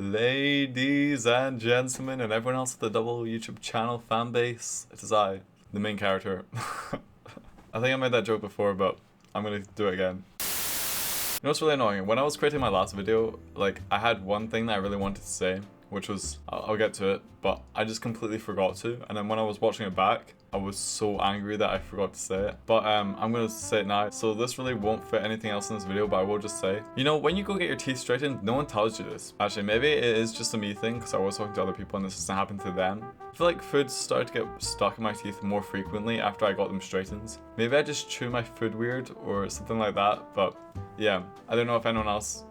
Ladies and gentlemen, and everyone else at the double YouTube channel fan base, it is I, the main character. I think I made that joke before, but I'm gonna do it again. You know what's really annoying? When I was creating my last video, like, I had one thing that I really wanted to say, which was, I'll get to it, but I just completely forgot to. And then when I was watching it back, I was so angry that I forgot to say it. But I'm gonna say it now. So this really won't fit anything else in this video, but I will just say, you know, when you go get your teeth straightened, no one tells you this. Actually, maybe it is just a me thing, because I was talking to other people and this doesn't happen to them. I feel like food started to get stuck in my teeth more frequently after I got them straightened. Maybe I just chew my food weird or something like that, but yeah, I don't know if anyone else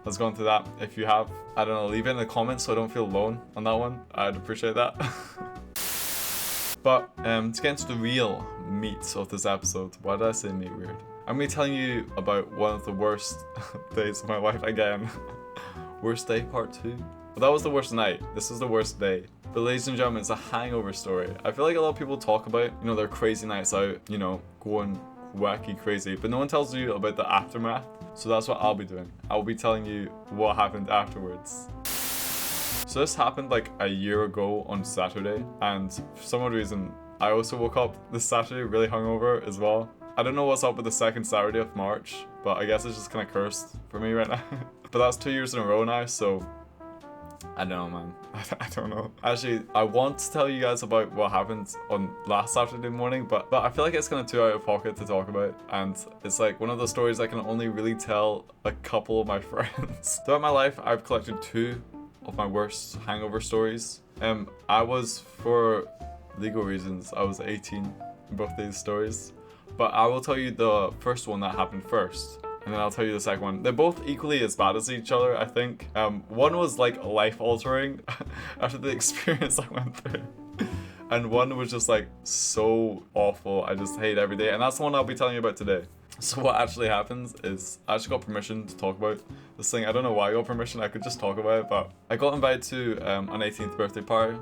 has gone through that. If you have, I don't know, leave it in the comments so I don't feel alone on that one. I'd appreciate that. But to get into the real meat of this episode, why did I say meat weird? I'm gonna be telling you about one of the worst days of my life again. Worst day part 2. But that was the worst night. This is the worst day. But ladies and gentlemen, it's a hangover story. I feel like a lot of people talk about, you know, their crazy nights out, you know, going wacky crazy, but no one tells you about the aftermath. So that's what I'll be doing. I'll be telling you what happened afterwards. So this happened like a year ago on Saturday, and for some odd reason, I also woke up this Saturday really hungover as well. I don't know what's up with the second Saturday of March, but I guess it's just kind of cursed for me right now. But that's 2 years in a row now, so I don't know, man. I don't know. Actually, I want to tell you guys about what happened on last Saturday morning, but I feel like it's kind of too out of pocket to talk about, and it's like one of those stories I can only really tell a couple of my friends. Throughout my life, I've collected 2 of my worst hangover stories. I was, for legal reasons, I was 18 in both these stories, but I will tell you the first one that happened first, and then I'll tell you the second one. They're both equally as bad as each other, I think. One was like life-altering after the experience I went through, and one was just like so awful. I just hate every day, and that's the one I'll be telling you about today. So what actually happens is I actually got permission to talk about this thing. I don't know why I got permission. I could just talk about it, but I got invited to an 18th birthday party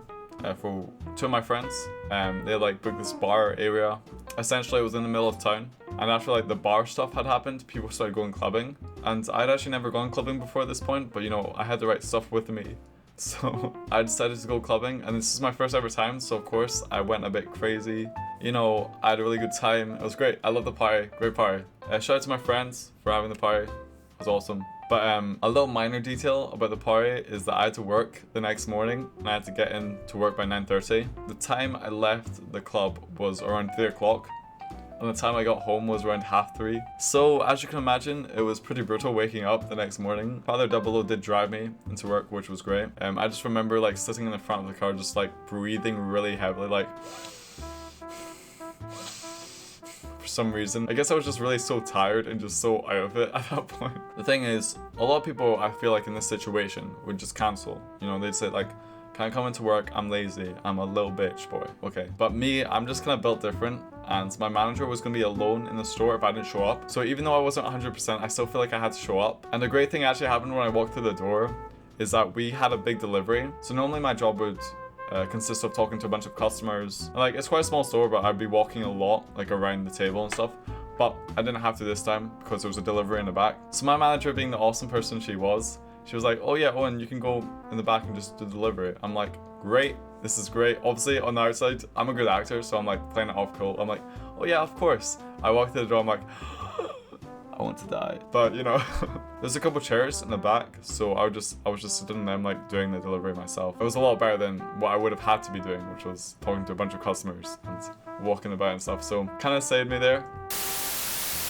for 2 of my friends. They like booked this bar area. Essentially, it was in the middle of town, and after like the bar stuff had happened, people started going clubbing, and I'd actually never gone clubbing before this point, but you know, I had the right stuff with me. So I decided to go clubbing, and this is my first ever time, so of course I went a bit crazy. You know, I had a really good time. It was great. I love the party. Great party. Shout out to my friends for having the party. It was awesome. But a little minor detail about the party is that I had to work the next morning, and I had to get in to work by 9:30. The time I left the club was around 3 o'clock. And the time I got home was around 3:30. So as you can imagine, it was pretty brutal waking up the next morning. Father Double O did drive me into work, which was great. I just remember like sitting in the front of the car, just like breathing really heavily, like for some reason. I guess I was just really so tired and just so out of it at that point. The thing is, a lot of people I feel like in this situation would just cancel. You know, they'd say like, can't come into work, I'm lazy, I'm a little bitch boy. Okay, but me, I'm just kind of built different, and my manager was going to be alone in the store if I didn't show up. So even though I wasn't 100%, I still feel like I had to show up. And the great thing actually happened when I walked through the door is that we had a big delivery. So normally my job would consist of talking to a bunch of customers. Like, it's quite a small store, but I'd be walking a lot, like around the table and stuff. But I didn't have to this time because there was a delivery in the back. So my manager, being the awesome person she was like, oh yeah, Owen, you can go in the back and just do the delivery. I'm like, great, this is great. Obviously, on the outside, I'm a good actor, so I'm like playing it off cool. I'm like, oh yeah, of course. I walk through the door, I'm like, I want to die. But you know, there's a couple chairs in the back, so I was just sitting in them, like doing the delivery myself. It was a lot better than what I would have had to be doing, which was talking to a bunch of customers and walking about and stuff. So kind of saved me there.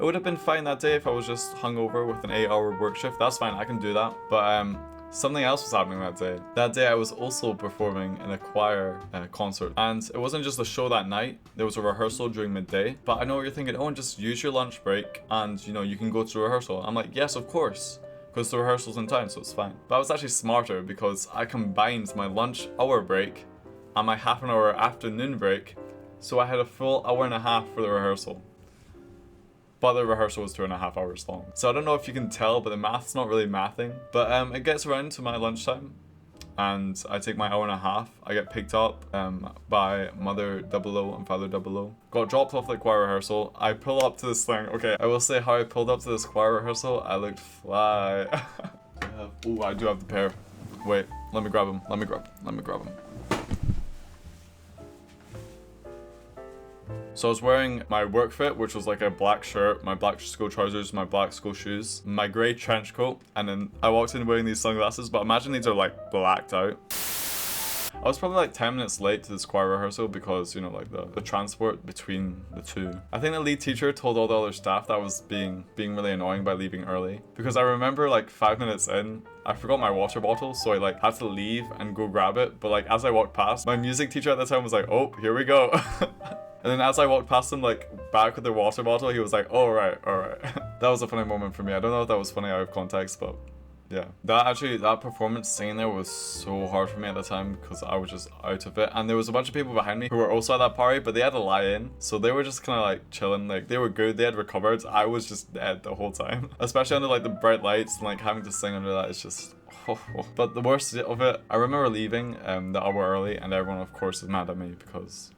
It would have been fine that day if I was just hungover with an 8-hour work shift. That's fine, I can do that. But something else was happening that day. That day I was also performing in a choir concert. And it wasn't just a show that night, there was a rehearsal during midday. But I know what you're thinking, oh, and just use your lunch break and you know, you can go to rehearsal. I'm like, yes, of course, because the rehearsal's in town, so it's fine. But I was actually smarter because I combined my lunch hour break and my half an hour afternoon break. So I had a full hour and a half for the rehearsal. But the rehearsal was 2.5 hours long. So I don't know if you can tell, but the math's not really mathing. But it gets around to my lunchtime, and I take my hour and a half. I get picked up by Mother Double O and Father Double O. Got dropped off at the choir rehearsal. I pull up to this thing. Okay, I will say how I pulled up to this choir rehearsal. I looked fly. Oh, I do have the pair. Wait, let me grab him. Let me grab him. So I was wearing my work fit, which was like a black shirt, my black school trousers, my black school shoes, my grey trench coat, and then I walked in wearing these sunglasses, but imagine these are like blacked out. I was probably like 10 minutes late to this choir rehearsal because, you know, like the transport between the two. I think the lead teacher told all the other staff that I was being really annoying by leaving early. Because I remember like 5 minutes in, I forgot my water bottle, so I like had to leave and go grab it. But like as I walked past, my music teacher at the time was like, oh, here we go. And then as I walked past him, like back with the water bottle, he was like, oh, all right. That was a funny moment for me. I don't know if that was funny out of context, but yeah. That performance singing there was so hard for me at the time because I was just out of it. And there was a bunch of people behind me who were also at that party, but they had to lie in. So they were just kind of like chilling. Like they were good. They had recovered. I was just dead the whole time. Especially under like the bright lights and like having to sing under that. It's just... But the worst of it, I remember leaving the hour early and everyone of course is mad at me because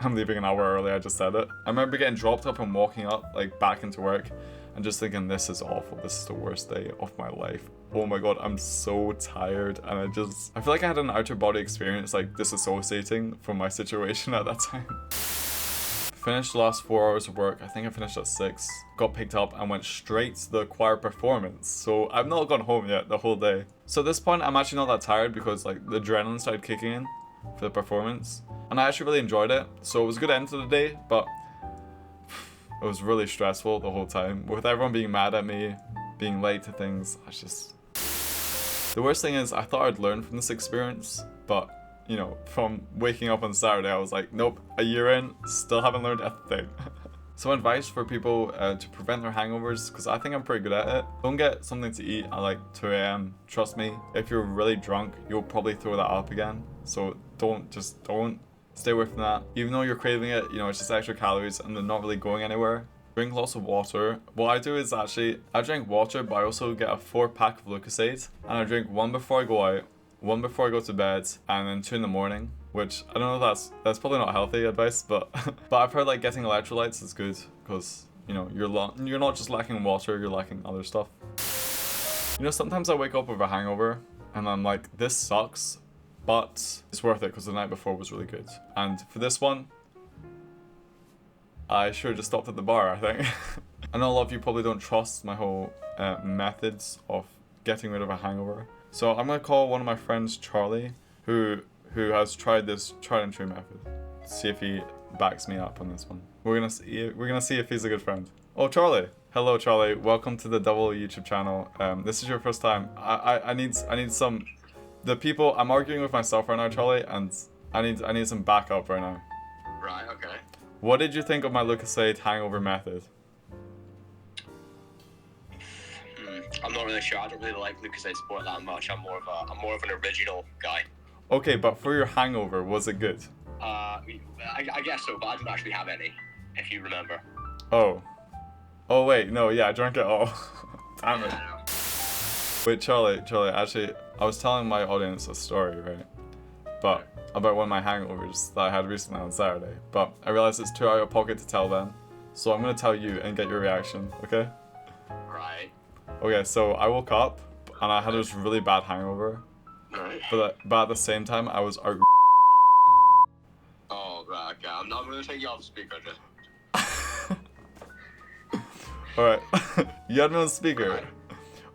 I'm leaving an hour early, I just said it. I remember getting dropped up and walking up like back into work and just thinking, this is awful, this is the worst day of my life. Oh my god, I'm so tired. And I feel like I had an outer body experience, like disassociating from my situation at that time. Finished the last 4 hours of work, I think I finished at 6, got picked up and went straight to the choir performance. So I've not gone home yet the whole day. So at this point, I'm actually not that tired because like the adrenaline started kicking in for the performance. And I actually really enjoyed it. So it was a good end to the day, but it was really stressful the whole time. With everyone being mad at me, being late to things, The worst thing is, I thought I'd learn from this experience, but, you know, from waking up on Saturday, I was like, nope, a year in, still haven't learned a thing. So advice for people to prevent their hangovers, because I think I'm pretty good at it. Don't get something to eat at like 2 a.m. Trust me, if you're really drunk, you'll probably throw that up again. So don't. Stay away from that. Even though you're craving it, you know, it's just extra calories and they're not really going anywhere. Drink lots of water. What I do is actually, I drink water, but I also get a 4-pack of Lucozade. And I drink one before I go out, one before I go to bed, and then 2 in the morning. Which, I don't know if that's probably not healthy advice, but I've heard like getting electrolytes is good. Because, you know, you're not just lacking water, you're lacking other stuff. You know, sometimes I wake up with a hangover and I'm like, this sucks. But it's worth it because the night before was really good. And for this one, I should have just stopped at the bar, I think. I know a lot of you probably don't trust my whole methods of getting rid of a hangover. So I'm going to call one of my friends, Charlie, who has tried this tried and true method. See if he backs me up on this one. We're gonna see if he's a good friend. Oh, Charlie. Hello, Charlie. Welcome to the Double YouTube channel. This is your first time. I need some... The people, I'm arguing with myself right now, Charlie, and I need some backup right now. Right, okay. What did you think of my Lucozade hangover method? I'm not really sure. I don't really like Lucozade Sport that much. I'm more of an original guy. Okay, but for your hangover, was it good? I guess so, but I didn't actually have any, if you remember. Oh wait, no, yeah, I drank it all. Damn it. Wait, Charlie, actually, I was telling my audience a story, right? But about one of my hangovers that I had recently on Saturday. But I realized it's too out of pocket to tell them. So I'm gonna tell you and get your reaction, okay? Right. Okay, so I woke up and I had this really bad hangover. Right. But at the same time, I was out. Oh, right, okay. I'm not gonna take you off speaker, just. Alright. You had me on speaker. Right.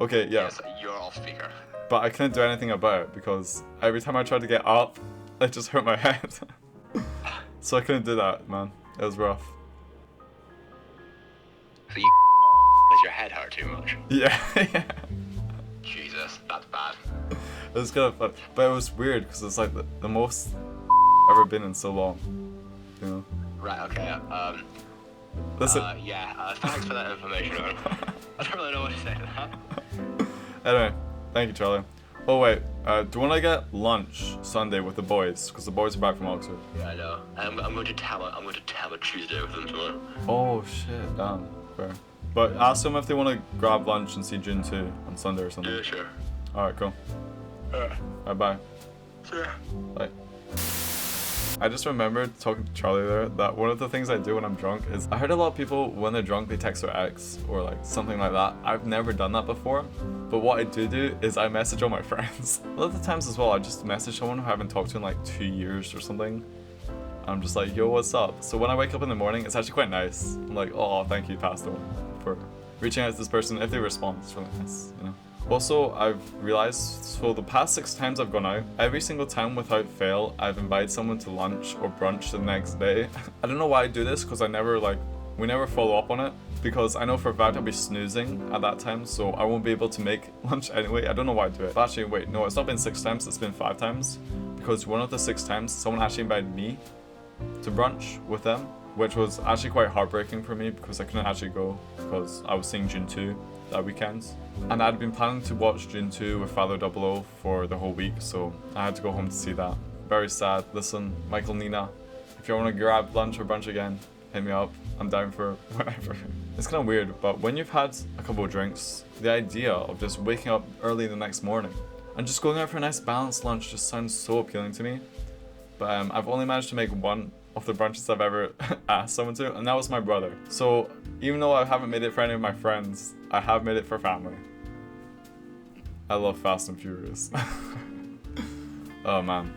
Okay, yeah. Yes, you're off speaker. But I couldn't do anything about it because every time I tried to get up, it just hurt my head. So I couldn't do that, man. It was rough. So does your head hurt too much? Yeah. Jesus, that's bad. It was kind of fun. But it was weird because it's like the most I've ever been in so long. You know? Right, okay. Listen. Thanks for that information, man. I don't really know what to say to that. Anyway, thank you, Charlie. Oh wait, do you want to get lunch Sunday with the boys? Because the boys are back from Oxford. Yeah, I know. I'm going to tell a Tuesday with them tomorrow. Oh shit, damn, fair. But ask them if they want to grab lunch and see June 2 on Sunday or something. Yeah, sure. Alright, cool. Alright, bye. Sure. Bye. I just remembered talking to Charlie there that one of the things I do when I'm drunk is I heard a lot of people when they're drunk they text their ex or like something like that. I've never done that before, but what I do is I message all my friends. A lot of the times as well, I just message someone who I haven't talked to in like 2 years or something. I'm just like, yo, what's up? So when I wake up in the morning, it's actually quite nice. I'm like, oh, thank you, Pastor, for reaching out to this person. If they respond, it's really nice, you know. Also, I've realized, so the past 6 times I've gone out, every single time without fail, I've invited someone to lunch or brunch the next day. I don't know why I do this, because we never follow up on it, because I know for a fact I'll be snoozing at that time, so I won't be able to make lunch anyway. I don't know why I do it. But actually, wait, no, it's not been 6 times, it's been 5 times, because one of the 6 times, someone actually invited me to brunch with them, which was actually quite heartbreaking for me, because I couldn't actually go, because I was seeing June 2 that weekend. And I'd been planning to watch June 2 with Father 00 for the whole week, so I had to go home to see that. Very sad. Listen, Michael, Nina, if you want to grab lunch or brunch again, hit me up. I'm down for whatever. It's kind of weird, but when you've had a couple of drinks, the idea of just waking up early the next morning and just going out for a nice balanced lunch just sounds so appealing to me. But I've only managed to make one of the brunches I've ever asked someone to, and that was my brother. So even though I haven't made it for any of my friends, I have made it for family. I love Fast and Furious. Oh man.